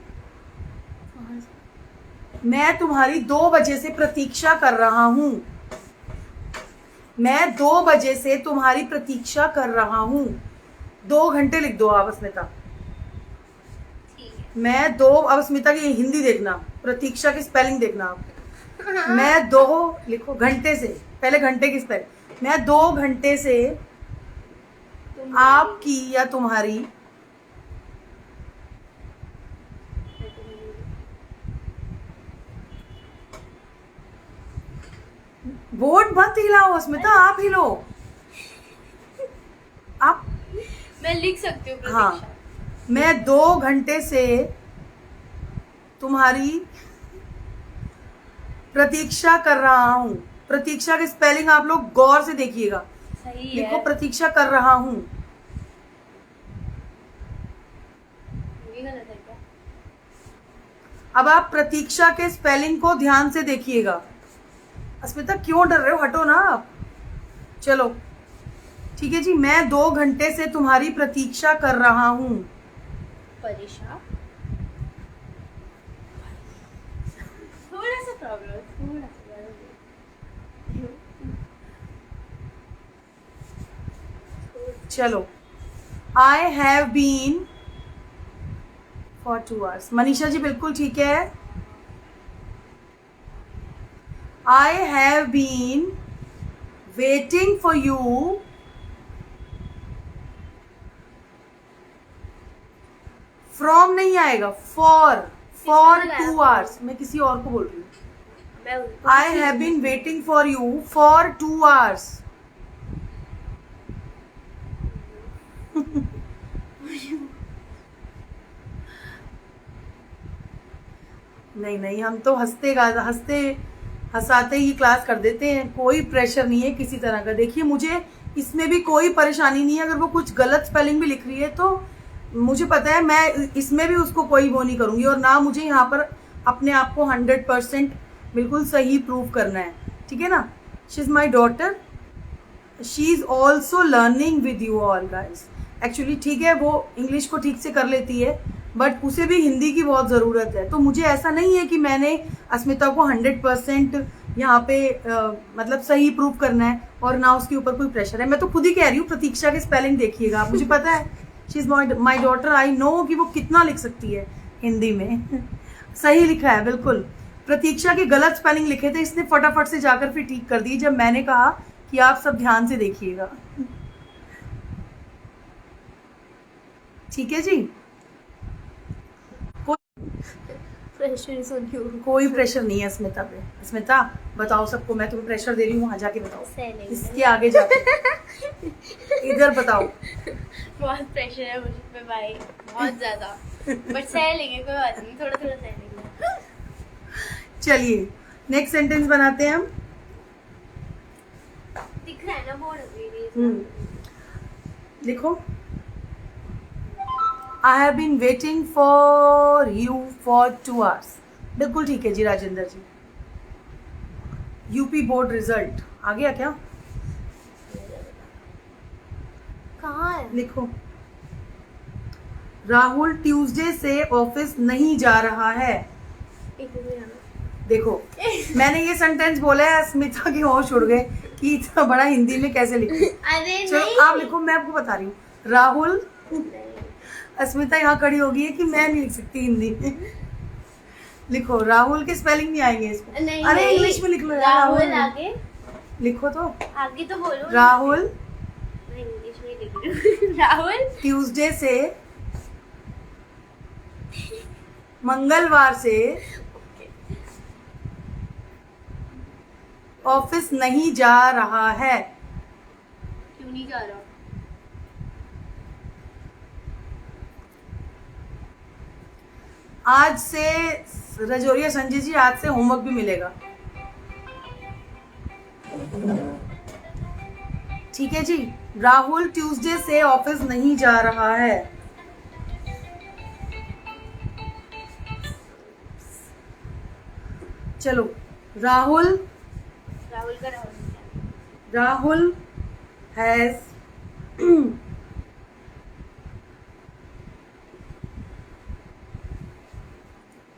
2 बजे से प्रतीक्षा कर रहा हूं। मैं 2 बजे से तुम्हारी प्रतीक्षा कर रहा हूं। 2 घंटे लिख दो आप अस्मिता। मैं 2, अब अस्मिता की हिंदी देखना, प्रतीक्षा की स्पेलिंग देखना आप। मैं 2 लिखो, घंटे से, पहले घंटे की स्पेलिंग। मैं 2 घंटे से आपकी या तुम्हारी बोर्ड मत हिलाओ अस्मिता, आप हिलो। आप मैं लिख सकती हूँ। हाँ, मैं 2 घंटे से तुम्हारी प्रतीक्षा कर रहा हूँ। प्रतीक्षा की स्पेलिंग आप लोग गौर से देखिएगा। सही है। लिखो प्रतीक्षा कर रहा हूँ। ये गलत है क्या? अब आप प्रतीक्षा के स्पेलिंग को ध्यान से देखिएगा। अस्मिता क्यों डर रहे हो, हटो ना आप। चलो ठीक है जी, मैं 2 घंटे से तुम्हारी प्रतीक्षा कर रहा हूँ। परेशान, थोड़ा सा प्रॉब्लम, थोड़ा सा चलो, I have been for 2 hours. Manisha ji बिल्कुल ठीक है। I have been waiting for you from नहीं आएगा, फॉर 2 आवर्स। मैं किसी और को बोल रही हूँ। I have been waiting for you for 2 hours. नहीं नहीं, हम तो हंसते हंसाते ही क्लास कर देते हैं, कोई प्रेशर नहीं है किसी तरह का। देखिए मुझे इसमें भी कोई परेशानी नहीं है, अगर वो कुछ गलत स्पेलिंग भी लिख रही है तो मुझे पता है, मैं इसमें भी उसको कोई वो नहीं करूँगी, और ना मुझे यहाँ पर अपने आप को 100% बिल्कुल सही प्रूव करना है, ठीक है ना। She is my daughter, she is also learning with you all guys. Actually ठीक है, वो इंग्लिश को ठीक से कर लेती है, बट उसे भी हिंदी की बहुत ज़रूरत है। तो मुझे ऐसा नहीं है कि मैंने अस्मिता को 100% यहाँ पे मतलब सही प्रूव करना है, और ना उसके ऊपर कोई प्रेशर है। मैं तो खुद ही कह रही हूँ, प्रतीक्षा के स्पेलिंग देखिएगा आप, मुझे पता है she is my daughter, I know कि वो कितना लिख सकती है हिंदी में। सही लिखा है बिल्कुल। प्रतीक्षा के गलत स्पेलिंग लिखे थे, इसने फटाफट से जाकर फिर ठीक कर दी जब मैंने कहा कि आप सब ध्यान से देखिएगा। ठीक है जी, कोई प्रेशर नहीं है स्मिता पे। स्मिता बताओ सबको, मैं तुम्हें प्रेशर दे रही हूँ, वहां जाके बताओ, इसके आगे जाके इधर बताओ। बहुत प्रेशर है मुझ पे भाई, बहुत ज्यादा, बट सह लेंगे, कोई बात नहीं, थोड़ा थोड़ा सह लेंगे। चलिए नेक्स्ट सेंटेंस बनाते हैं हम। दिख रहा है ना बोर्ड? लिखो, I have been waiting for you for 2 hours. बिल्कुल ठीक है जी Rajendra ji. UP board result आ गया क्या? कहाँ है? लिखो, राहुल ट्यूसडे से ऑफिस नहीं जा रहा है। देखो मैंने ये सेंटेंस बोला है, स्मिता की होश उड़ गए कि इतना बड़ा हिंदी में कैसे लिखूं। अरे चलो आप लिखो, मैं आपको बता रही हूँ। राहुल, अस्मिता यहाँ खड़ी होगी है कि मैं नहीं लिख सकती हिंदी में। लिखो, राहुल के स्पेलिंग नहीं आएंगे इसमें। नहीं, अरे नहीं, इंग्लिश में लिख लो यार। राहुल आगे लिखो तो, आगे तो बोलो। राहुल मैं इंग्लिश में लिख रही हूँ। राहुल ट्यूसडे से, मंगलवार से ऑफिस नहीं जा रहा है। क्यों नहीं जा रहा? आज से रजौरिया संजय जी, आज से होमवर्क भी मिलेगा, ठीक है जी। राहुल ट्यूसडे से ऑफिस नहीं जा रहा है। चलो, राहुल हैज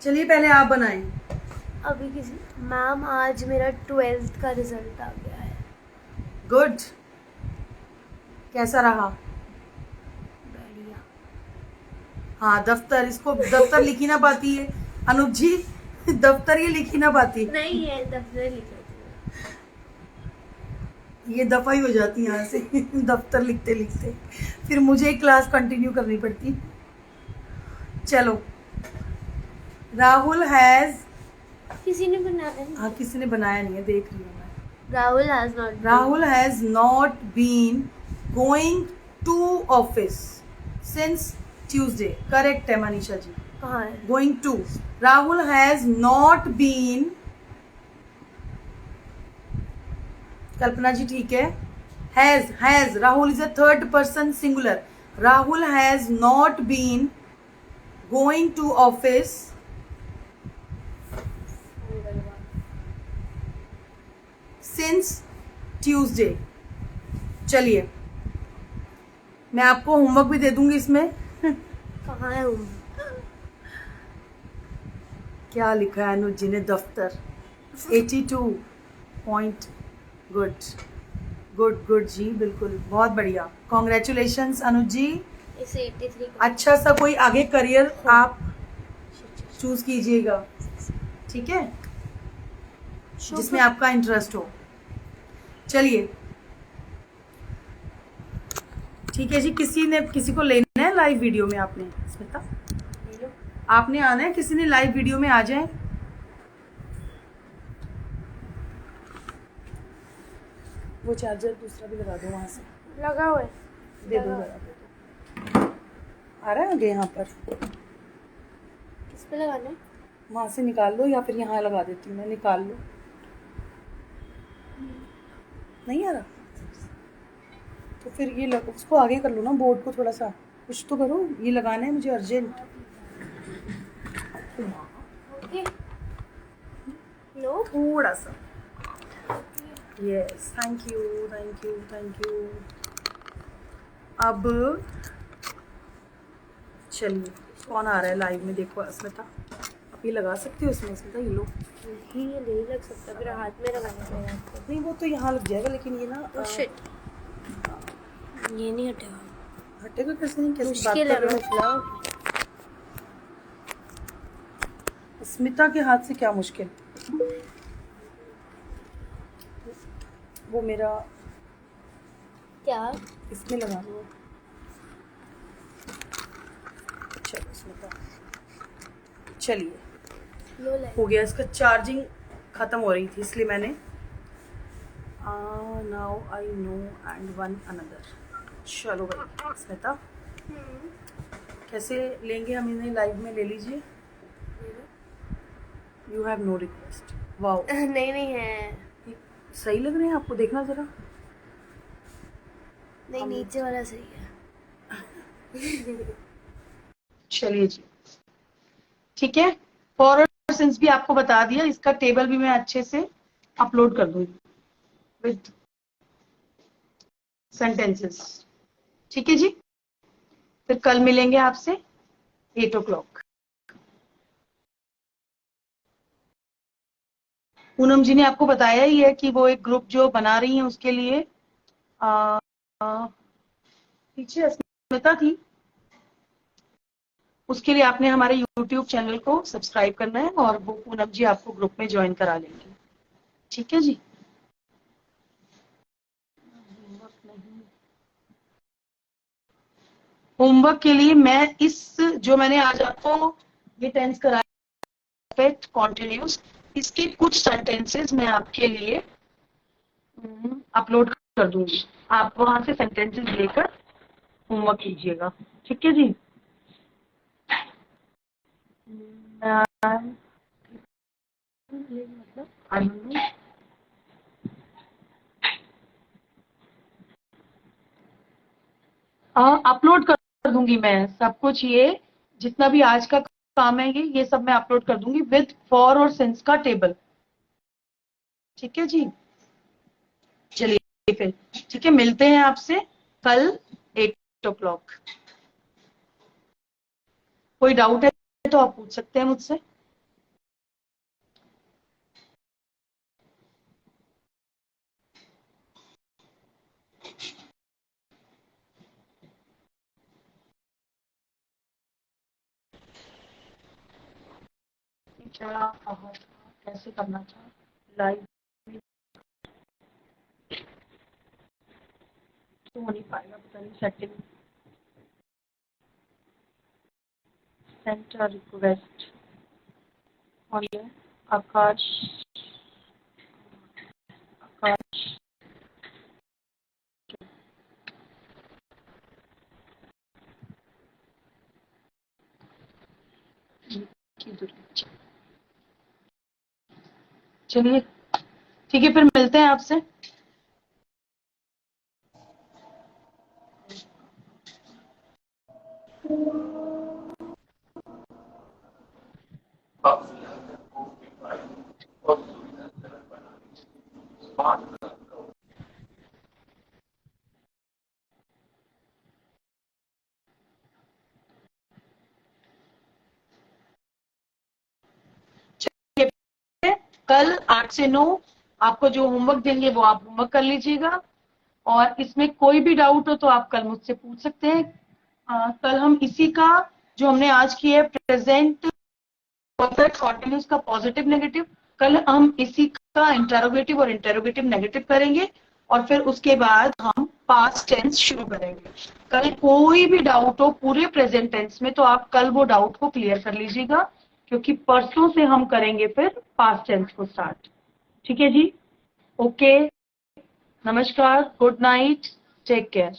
चलिए पहले आप बनाएं। अभी किसी मैम, आज मेरा 12th का रिजल्ट आ गया है। गुड, कैसा रहा? बढ़िया। हाँ दफ्तर, इसको दफ्तर लिखी ना पाती है अनुज जी, दफ्तर ये लिखी ना पाती। नहीं है, दफ्तर लिखा ये दफा ही हो जाती है यहाँ से दफ्तर लिखते लिखते, फिर मुझे एक क्लास कंटिन्यू करनी पड़ती। चलो, राहुल हैज, किसी ने बनाया? हाँ किसी ने बनाया नहीं है, देख रही हूँ मैं। Rahul has not been going to office since Tuesday. Correct है मनीषा जी। कहाँ है? Going to, Rahul has not been, Kalpana ji ठीक है। Has Rahul is a third person singular. Rahul has not been going to office since Tuesday. चलिए, मैं आपको होमवर्क भी दे दूंगी इसमें। कहाँ है हूँ? क्या लिखा है अनुज जी ने? दफ्तर 82 पॉइंट। गुड गुड गुड जी, बिल्कुल, बहुत बढ़िया, कॉन्ग्रेचुलेशंस अनुज जी। इसे 83 अच्छा सा कोई आगे करियर आप चूज कीजिएगा, ठीक है, जिसमें आपका इंटरेस्ट हो। चलिए ठीक है जी। किसी को लेना है लाइव वीडियो में? आपने स्मिता, आपने आना है? किसी ने लाइव वीडियो में आ जाए। वो चार्जर दूसरा भी लगा दो वहां से, लगा हुआ है। दे दो जरा, दे दो। आ रहा है आगे यहाँ पर? किस पे लगाना है? वहां से निकाल लो या फिर यहाँ लगा देती हूँ मैं, निकाल लो। नहीं आ रहा तो फिर ये उसको आगे कर लो ना, बोर्ड को थोड़ा सा कुछ तो करो। ये लगाना है मुझे अर्जेंट। ओके, नो, थोड़ा सा। Yes, thank you thank you thank you. अब चलिए, कौन आ रहा है लाइव में? देखो अस्मिता, आप ये लगा सकती हो इसमें? अस्मिता ये लो। नहीं ये नहीं लग सकता, फिर हाथ में लगाना पड़ेगा आपको। नहीं वो तो यहाँ लग जाएगा, लेकिन ये ना शिट, ये नहीं हटेगा। हटेगा कैसे? नहीं, कैसे बात मुश्किल कर है रहे हो? मतलब। स्मिता के हाथ से क्या मुश्किल? वो मेरा क्या? इसमें लगा दो। चलो स्मिता, चलिए, लो लाइट। हो गया। इसका चार्जिंग ख़त्म हो रही थी, इसलिए मैंने now I know and one another. चलो भाई स्मिता, कैसे लेंगे हम इन्हें? लाइव में ले लीजिए। You have no request. Wow, नहीं नहीं है, सही लग रहे हैं आपको? देखना ज़रा। नहीं नीचे वाला सही है। चलिए जी, ठीक है। फॉर और सिंस भी आपको बता दिया, इसका टेबल भी मैं अच्छे से अपलोड कर दूंगी विद सेंटेंसेस, ठीक है जी। फिर कल मिलेंगे आपसे 8 o'clock। पूनम जी ने आपको बताया ही है कि वो एक ग्रुप जो बना रही है उसके लिए पीछे अस्मिता थी, उसके लिए आपने हमारे YouTube चैनल को सब्सक्राइब करना है और वो पूनम जी आपको ग्रुप में ज्वाइन करा लेंगे, ठीक है जी। होमवर्क के लिए मैं इस जो मैंने आज आपको ये टेंस कराया परफेक्ट कॉन्टिन्यूस, इसके कुछ सेंटेंसेस मैं आपके लिए अपलोड कर दूंगी। आप वहां से सेंटेंसेस लेकर होमवर्क कीजिएगा, ठीक है जी। अपलोड कर दूंगी मैं सब कुछ, ये जितना भी आज का काम है ये सब मैं अपलोड कर दूंगी विद फॉर और सिंस का टेबल, ठीक है जी। चलिए फिर, ठीक है, मिलते हैं आपसे कल 8 o'clock। कोई डाउट है तो आप पूछ सकते हैं मुझसे। क्या कैसे करना चाह लाइव तो हो नहीं पाएगा, पता नहीं। सेटिंग सेंटर रिक्वेस्ट और ये आकाश आकाश की दूरी। चलिए ठीक है, फिर मिलते हैं आपसे। कल 8 से 9 आपको जो होमवर्क देंगे वो आप होमवर्क कर लीजिएगा, और इसमें कोई भी डाउट हो तो आप कल मुझसे पूछ सकते हैं। कल हम इसी का जो हमने आज की है प्रेजेंट परफेक्ट कॉन्टिन्यूस का पॉजिटिव नेगेटिव, कल हम इसी का इंटरोगेटिव और इंटरोगेटिव नेगेटिव करेंगे, और फिर उसके बाद हम पास्ट टेंस शुरू करेंगे। कल कोई भी डाउट हो पूरे प्रेजेंट टेंस में तो आप कल वो डाउट को क्लियर कर लीजिएगा, क्योंकि परसों से हम करेंगे फिर पास्ट टेंस को स्टार्ट। ठीक है जी? ओके, नमस्कार, गुड नाइट, टेक केयर।